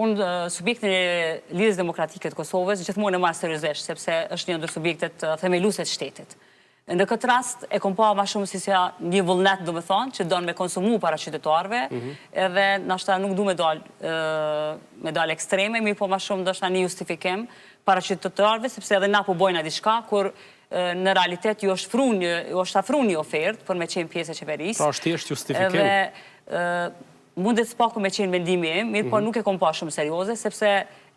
Unë subjektin e Lidhjes Demokratike të Kosovës gjithmonë e marr seriozisht, sepse është një ndër subjektet themeluese të shtetit. Në këtë rast e kom pa ma shumë si një vullnet, do me thonë, që donë me konsumu para qytetarëve, edhe nashta nuk du me dal ekstreme, mirë po ma shumë ndoshta një justifikim para qytetarëve, sepse edhe na po bojna diçka, kur në realitet ju është afru një ofertë për me qenë pjesë e qeverisë. Pra është thjesht justifikim. Edhe mundet s'paku me qenë mendimi im, mirë po nuk e kom pa shumë serioze, sepse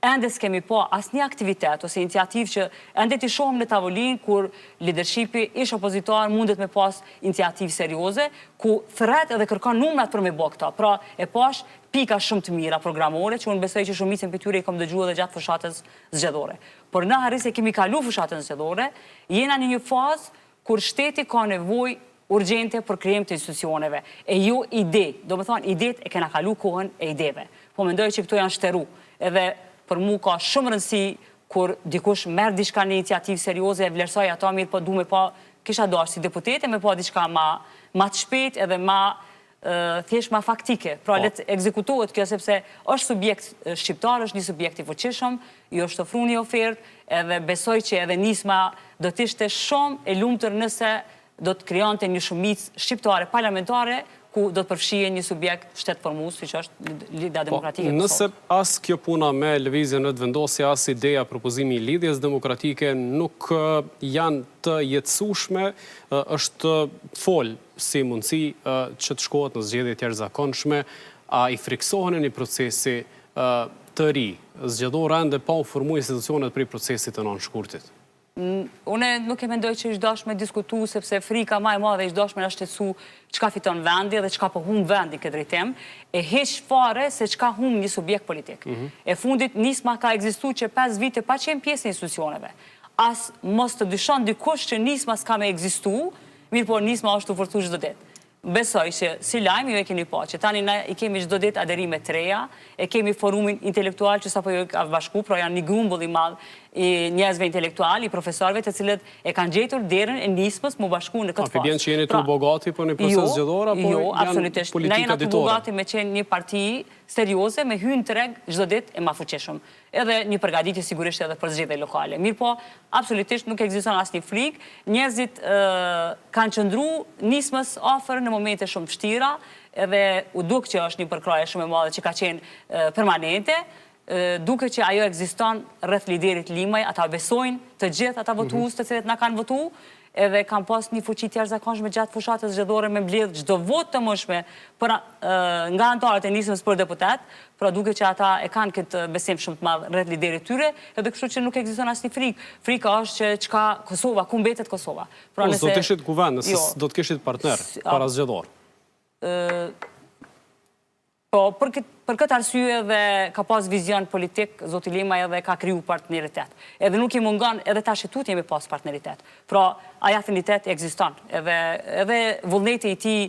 ende s'kemi pa asnjë aktivitet ose iniciativë që ende t'i shohim në tavolinë kur leadershipi ish opozitar mundet me pas iniciativë serioze, ku thret edhe kërkon numrat për me bë këta. Pra e pash pika shumë të mira programore, që unë besoj që shumicën për tyre i kom dëgjuar edhe gjatë fushatës zgjedhore. Por në harri se kemi kalu fushatën zgjedhore, jena në një fazë kur shteti ka nevojë urgjente për krijim të institucioneve. E jo ide, do me thonë idet e kena kalu kohën e ideve. Po mendoj që këto janë shteru. Edhe për mu ka shumë rëndësi kur dikush merr diçka në iniciativë serioze e vlerësoj ato, mirë po du me pa, kisha dashur si deputete me pa diçka ma të shpejt edhe thjesht ma faktike. Pra let ekzekutohet kjo sepse është subjekt shqiptar, është një subjekt i fuqishëm, ju është ofruar një ofertë, edhe besoj që edhe nisma do të ishte shumë e lumtur nëse do të krijonte një shumicë shqiptare parlamentare ku do të përfshije një subjekt shtetëformues, siç është Lidhja Demokratike. Nëse as kjo puna me lëvizjen në të vendosje, as ideja propozimi i Lidhjes Demokratike nuk janë të jetësueshme, është fol si mundësi që të shkohet në zgjedhje të jashtëzakonshme, a i friksohen në një procesi të ri, zgjedhore ende pa u formuar institucionet për procesit të nënshkurtit? Une nuk e mendoj që ishtë dashme diskutu, sepse frika ma e madhe ishtë dashme në shtetësu çka fiton vendi dhe çka po humb vendi këtë drejtim, e heq fare se çka humb një subjekt politik. E fundit nisma ka ekzistu që 5 vite pa qenë pjesë e institucioneve. As mos të dyshon dikush që nisma s'ka me ekzistu, mirë po nisma është të forcu çdo ditë. Besoj që si lajm ju e keni pa, që tani ne i kemi çdo ditë aderime të reja, e kemi forumin intelektual që sapo ju ka bashku, pra janë një grumbull i madh i njerëzve intelektual, i profesorëve të cilët e kanë gjetur derën e nismës mu bashku në këtë fazë. Vjen që jeni të bogati për një proces zgjedhor apo janë politika ditore? Ne jena të bogati me qenë një parti serioze, me hyrë në treg çdo ditë e ma fuqishëm. Edhe një përgatitje sigurisht edhe për zgjedhje lokale. Mirë po, absolutisht nuk ekziston asnjë frikë. Njerëzit kanë qëndruar nismës afër në momente shumë vështira, edhe u duk që është një përkraje shumë e madhe që ka qenë permanente, duke që ajo ekziston rreth liderit Limaj, ata besojnë të gjithë ata votues të cilët na kanë votu, edhe kanë pas një fuqi të jashtëzakonshme gjatë fushatës zgjedhore me mbledh çdo votë të mëshme nga anëtarët e nismës për deputet, pra duke që ata e kanë këtë besim shumë të madh rreth liderit tyre, edhe kështu që nuk ekziston asnjë frikë. Frika është që çka Kosova, ku mbetet Kosova. Pra nëse do të kishit kuvend, nëse do të kishit partner para zgjedhor. Po, për këtë arsye dhe ka pas vizion politik, zoti Limaj edhe ka kriju partneritet. Edhe nuk i mungon, edhe tash tut jemi pas partneritet. Pra, ai afinitet ekziston, edhe vullneti i tij